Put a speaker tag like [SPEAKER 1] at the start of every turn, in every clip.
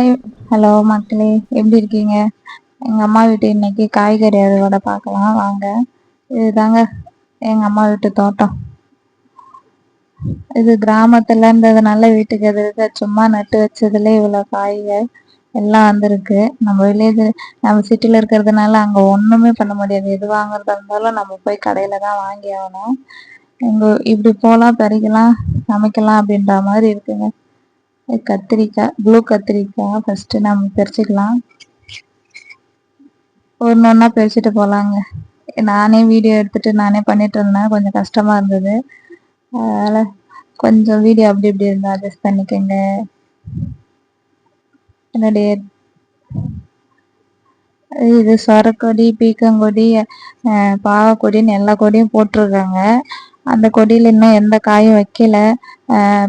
[SPEAKER 1] Hi, hello மக்களே, எப்படி இருக்கீங்க? எங்க அம்மா வீட்டு இன்னைக்கு காய்கறி அறுவடை பார்க்கலாம் வாங்க. இதுதாங்க எங்க அம்மா வீட்டு தோட்டம். இது கிராமத்துல இருந்ததுனால வீட்டுக்கு எதிர்க்க சும்மா நட்டு வச்சதுல இவ்வளவு காய்கள் எல்லாம் வந்திருக்கு. நம்ம வில்லேஜ், நம்ம சிட்டில இருக்கிறதுனால அங்க ஒண்ணுமே பண்ண முடியாது. எது வாங்குறதா இருந்தாலும் நம்ம போய் கடையில தான் வாங்கி ஆகணும். இங்க இப்படி போலாம், பறிக்கலாம், சமைக்கலாம் அப்படின்ற மாதிரி இருக்குங்க. கத்திரிக்காய், ப்ளூ கத்திரிக்காய் ஃபர்ஸ்ட் நம்ம பறிச்சுக்கலாம். ஒன்று ஒன்றா பறிச்சுட்டு போகலாங்க. நானே வீடியோ எடுத்துட்டு நானே பண்ணிட்டு இருந்தேன், கொஞ்சம் கஷ்டமா இருந்தது. அதனால கொஞ்சம் வீடியோ அப்படி இப்படி இருந்தா அட்ஜஸ்ட் பண்ணிக்கோங்க. என்னுடைய இது சொரக்கொடி, பீக்கங்கொடி, பாவக்கொடின்னு எல்லா கொடியும் போட்டிருக்காங்க. அந்த கொடியில இன்னும் எந்த காயும் வைக்கல.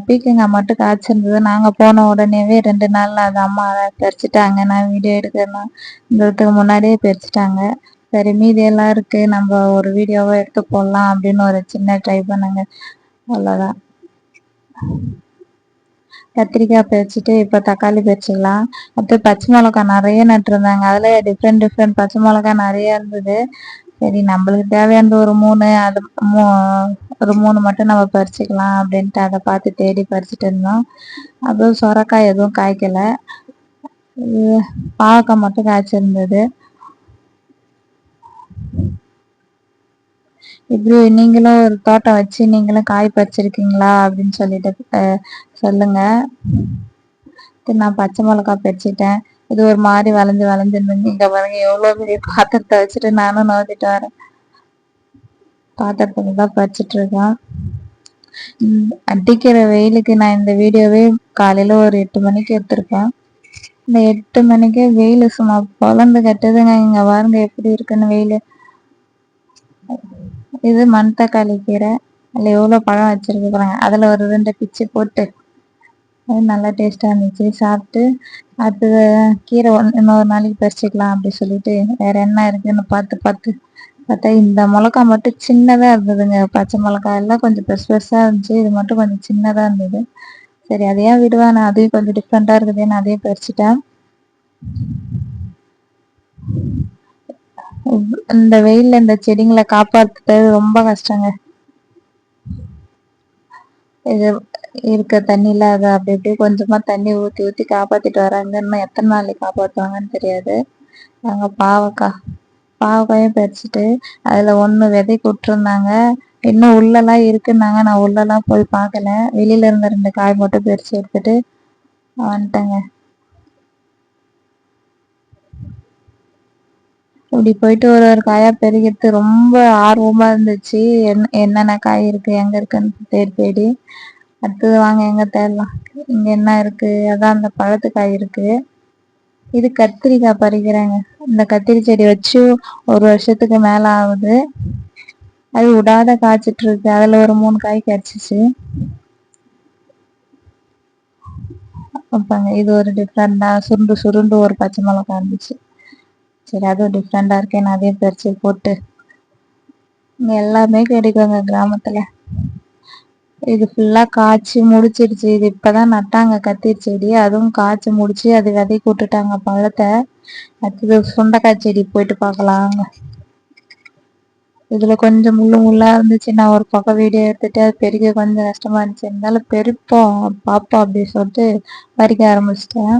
[SPEAKER 1] பீக்கங்காய் மட்டும் காய்ச்சிருந்தது. நாங்கள் போன உடனேவே 2 நாள்ல அது அம்மா பறிச்சுட்டாங்க. நான் வீடியோ எடுக்கிறேன்னா இந்த முன்னாடியே பறிச்சுட்டாங்க. சரி, மீதி எல்லாம் இருக்கு, நம்ம ஒரு வீடியோவை எடுத்து போடலாம் அப்படின்னு ஒரு சின்ன ட்ரை பண்ணுங்க, அவ்வளோதான். கத்திரிக்காய் பறிச்சுட்டு இப்போ தக்காளி பறிச்சுக்கலாம். அடுத்து பச்சை மிளகாய் நிறைய நட்டுருந்தாங்க. அதில் டிஃப்ரெண்ட் பச்சை மிளகாய் நிறைய இருந்தது. சரி, நம்மளுக்கு தேவையானது ஒரு 3, அது ஒரு 3 மட்டும் நம்ம பறிச்சுக்கலாம் அப்படின்ட்டு அதை பார்த்து தேடி பறிச்சுட்டு இருந்தோம். அதுவும் சொரக்காய் எதுவும் காய்க்கல, பாவக்காய் மட்டும் காய்ச்சிருந்தது. இப்படி நீங்களும் ஒரு தோட்டம் வச்சு நீங்களும் காய் பறிச்சிருக்கீங்களா அப்படின்னு சொல்லிட்டு சொல்லுங்க. நான் பச்சை மிளகாய் பறிச்சிட்டேன். இது ஒரு மாதிரி வளைஞ்சிருந்தீங்க. இங்க பாருங்க, எவ்வளவு பெரிய பாத்திரத்தை வச்சுட்டு நானும் நோத்திட்டு வரேன். பாத்திரத்துல தான் பறிச்சிட்டு இருக்கேன். அடிக்கிற வெயிலுக்கு நான் இந்த வீடியோவே காலையில ஒரு 8 மணிக்கு எடுத்திருக்கேன். இந்த 8 மணிக்கே வெயில் சும்மா பொழந்து கட்டுதுங்க. இங்க பாருங்க எப்படி இருக்குன்னு வெயில். இது மணத்தக்காளி கீரை. அதில் எவ்வளோ பழம் வச்சிருக்கு பாருங்க. அதில் ஒரு 2 பிச்சு போட்டு அது நல்லா டேஸ்ட்டாக இருந்துச்சு. சாப்பிட்டு அடுத்தது கீரை இன்னொரு நாளைக்கு பறிச்சுக்கலாம் அப்படி சொல்லிட்டு வேற என்ன இருக்குன்னு பார்த்தா இந்த மிளகா மட்டும் சின்னதாக இருந்ததுங்க. பச்சை மிளகா எல்லாம் கொஞ்சம் பெருசாக இருந்துச்சு, இது மட்டும் கொஞ்சம் சின்னதாக இருந்தது. சரி, அதையே விடுவேன், நான் அதையும் கொஞ்சம் டிஃப்ரெண்ட்டாக இருக்குதுன்னு அதையும் பறிச்சுட்டேன். இந்த வெயில்ல இந்த செடிங்களை காப்பாற்றுறது ரொம்ப கஷ்டங்க. இது இருக்க தண்ணியில அதை அப்படி அப்படியே கொஞ்சமா தண்ணி ஊற்றி ஊற்றி காப்பாத்திட்டு வராங்க. இன்னும் எத்தனை நாளைக்கு காப்பாற்றுவாங்கன்னு தெரியாது. நாங்கள் பாவக்காயும் பறிச்சுட்டு அதுல ஒண்ணு விதைக்கு விட்டுருந்தாங்க. இன்னும் உள்ளெல்லாம் இருக்குன்னாங்க. நான் உள்ளெல்லாம் போய் பார்க்கல. வெளியில இருந்த 2 காய் மட்டும் பறிச்சு எடுத்துட்டு வந்துட்டேங்க. இப்படி போயிட்டு ஒரு காயா பெருகிறது ரொம்ப ஆர்வமா இருந்துச்சு. என்னென்ன காய் இருக்கு, எங்க இருக்குன்னு தேடி தேடி அடுத்தது வாங்க எங்க தேடலாம். இங்க என்ன இருக்கு, அதான் அந்த பழத்து காய் இருக்கு. இது கத்திரிக்காய் பறிக்கிறேங்க. இந்த கத்திரி செடி வச்சு 1 வருஷத்துக்கு மேல ஆகுது. அது விடாத காய்ச்சிட்டு இருக்கு. அதுல ஒரு 3 காய் கிடைச்சிச்சு. அப்பாங்க, இது ஒரு டிஃப்ரெண்டா சுருண்டு சுருண்டு ஒரு பச்சை மிளகாய் இருந்துச்சு. சரி, அதுவும் டிஃப்ரெண்டா இருக்கேன்னு அதையும் பறிச்சு போட்டு இங்க எல்லாமே கிடைக்குங்க கிராமத்துல. இது ஃபுல்லா காய்ச்சி முடிச்சிருச்சு. இது இப்பதான் நட்டாங்க கத்திரி செடி, அதுவும் காய்ச்சி முடிச்சு அது விதைக்கு விட்டுட்டாங்க பழத்தை. அடுத்தது சுண்டைக்காய் செடி போயிட்டு பார்க்கலாங்க. இதுல கொஞ்சம் முள்ளா இருந்துச்சு. நான் ஒரு பக்கம் வீடியோ எடுத்துட்டு அது பெருக கொஞ்சம் கஷ்டமா இருந்துச்சு. இருந்தாலும் பெருப்போம் பாப்பா அப்படின்னு சொல்லிட்டு பறிக்க ஆரம்பிச்சிட்டேன்.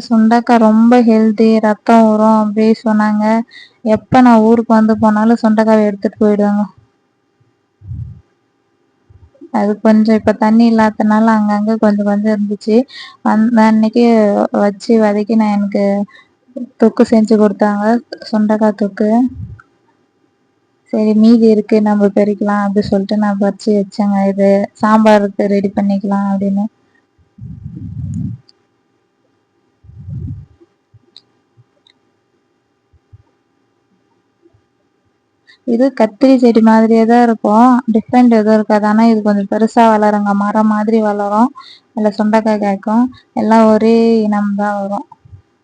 [SPEAKER 1] சுண்டைக்காய் ரொம்ப ஹெல்தி, ரத்தம் வரும் அப்படி சொன்னாங்க. எப்ப நான் ஊருக்கு வந்து போனாலும் சுண்டைக்காய் எடுத்துட்டு போயிடுவாங்க. அது கொஞ்சம் இப்ப தண்ணி இல்லாதனால அங்கங்க கொஞ்சம் கொஞ்சம் இருந்துச்சு. அந்த அன்னைக்கு வச்சு வதக்கி நான் எனக்கு தொக்கு செஞ்சு கொடுத்தாங்க, சுண்டைக்காய் தொக்கு. சரி, மீதி இருக்கு நம்ம பறிக்கலாம் அப்படி சொல்லிட்டு நான் பறிச்சு வச்சேங்க. இது சாம்பாருக்கு ரெடி பண்ணிக்கலாம் அப்படின்னு. இது கத்திரி செடி மாதிரியே தான் இருக்கும், டிஃப்ரெண்ட் எதுவும் இருக்காது. ஆனால் இது கொஞ்சம் பெருசாக வளருங்க, மரம் மாதிரி வளரும். அதில் சுண்டைக்காய் காய்க்கும். எல்லாம் ஒரே இனம் தான் வரும்.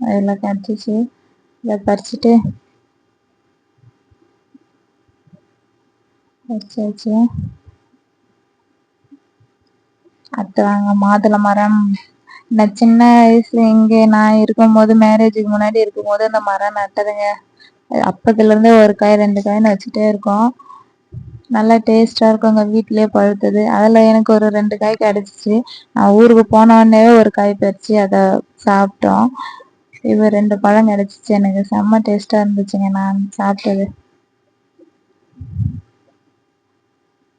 [SPEAKER 1] அதில் கிடச்சிச்சு. இதை பறிச்சுட்டு வச்சு அடுத்ததாங்க மாதுளை மரம். நான் சின்ன வயசுல இங்க நான் இருக்கும்போது மேரேஜுக்கு முன்னாடி இருக்கும்போது அந்த மரம் நட்டதுங்க. அப்பத்துல இருந்தே ஒரு காய் 2 காய்னு வச்சுட்டே இருக்கோம். நல்லா டேஸ்டா இருக்குங்க வீட்லயே பழுத்தது. அதுல எனக்கு ஒரு 2 காய் கிடைச்சிச்சு. நான் ஊருக்கு போன உடனே ஒரு காய் பறிச்சு அதை சாப்பிட்டோம். இப்ப 2 பழம் கிடைச்சிச்சு. எனக்கு செம்ம டேஸ்டா இருந்துச்சுங்க நான் சாப்பிட்டது.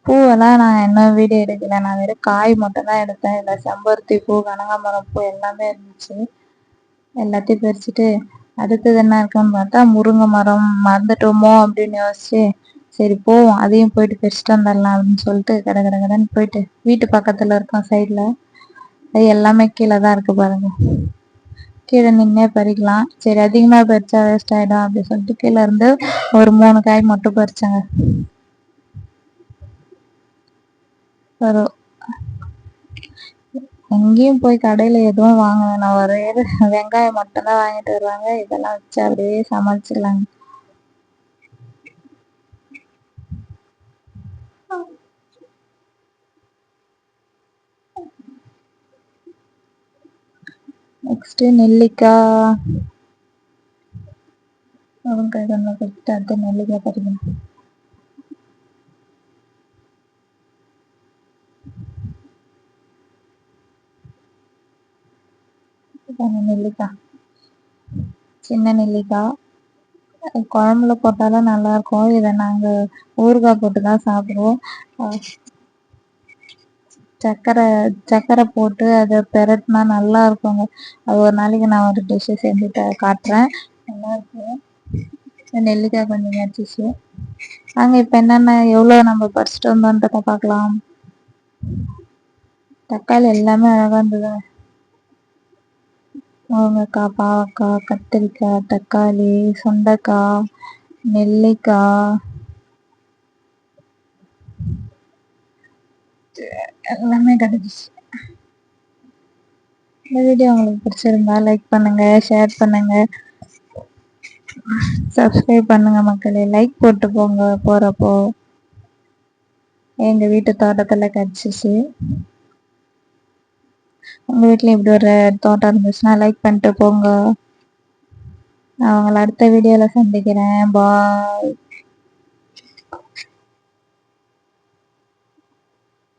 [SPEAKER 1] பூவெல்லாம் நான் இன்னும் வீடியோ எடுக்கல. நான் வெறும் காய் மட்டும் தான் எடுத்தேன். இல்லை செம்பருத்தி பூ, கனகாம்பரம் பூ எல்லாமே இருந்துச்சு. எல்லாத்தையும் பறிச்சுட்டு அடுத்தது என்ன இருக்குன்னு பார்த்தா முருங்கை மரம் மறந்துட்டோமோ அப்படின்னு யோசிச்சு சரி போவோம் அதையும் போயிட்டு பறிச்சுட்டு வந்துடலாம் அப்படின்னு சொல்லிட்டு கடை கடை கடைன்னு போயிட்டு வீட்டு பக்கத்துல இருக்கோம் சைட்ல. அது எல்லாமே கீழே தான் இருக்கு பாருங்க. கீழே நின்னே பறிக்கலாம். சரி அதிகமா பறிச்சா வேஸ்ட் ஆயிடும் அப்படின்னு சொல்லிட்டு கீழே இருந்து ஒரு 3 காய் மட்டும் பறிச்சாங்க. ஒரு எங்கேயும் போய் கடையில எதுவும் வாங்க வேணாம். ஒரே வெங்காயம் மட்டும்தான் வாங்கிட்டு வருவாங்க. இதெல்லாம் வச்சு அப்படியே சமாளிச்சுக்கலாங்க. நெக்ஸ்ட் நெல்லிக்காய். முருங்கை கொஞ்சம் கொடுத்துட்டு அடுத்து நெல்லிக்காய் பறிக்கணும். நெல்லிக்காய் சின்ன நெல்லிக்காய் குழம்புல போட்டாலும் நல்லா இருக்கும். இதை நாங்க ஊறுகாய் போட்டு தான் சாப்பிடுவோம். சர்க்கரை சர்க்கரை போட்டு அதை பெரட்டினா நல்லா இருக்குங்க. அது ஒரு நாளைக்கு நான் ஒரு டிஷ்ஷு செஞ்சு காட்டுறேன். நல்லா இருக்கும். நெல்லிக்காய் கொஞ்சம் கிடச்சிச்சு. நாங்க இப்போ என்னென்ன எவ்வளோ நம்ம பறிச்சுட்டு வந்தோன்றதை பார்க்கலாம். தக்காளி எல்லாமே அழகா இருந்தது. முருங்கைக்காய், பாவக்காய், கத்திரிக்காய், தக்காளி, சுண்டைக்காய், நெல்லிக்காய் எல்லாமே கிடைச்சிச்சு. இந்த வீடியோ உங்களுக்கு பிடிச்சிருந்தா லைக் பண்ணுங்க, ஷேர் பண்ணுங்க, சப்ஸ்கிரைப் பண்ணுங்க மக்களே. லைக் போட்டு போங்க போறப்போ. எங்க வீட்டு தோட்டத்துல கிடைச்சிச்சு. உங்க வீட்டுல இப்படி ஒரு தோட்டம் இருந்துச்சுன்னா லைக் பண்ணிட்டு போங்க. நான் உங்களை அடுத்த வீடியோல சந்திக்கிறேன். பாய்.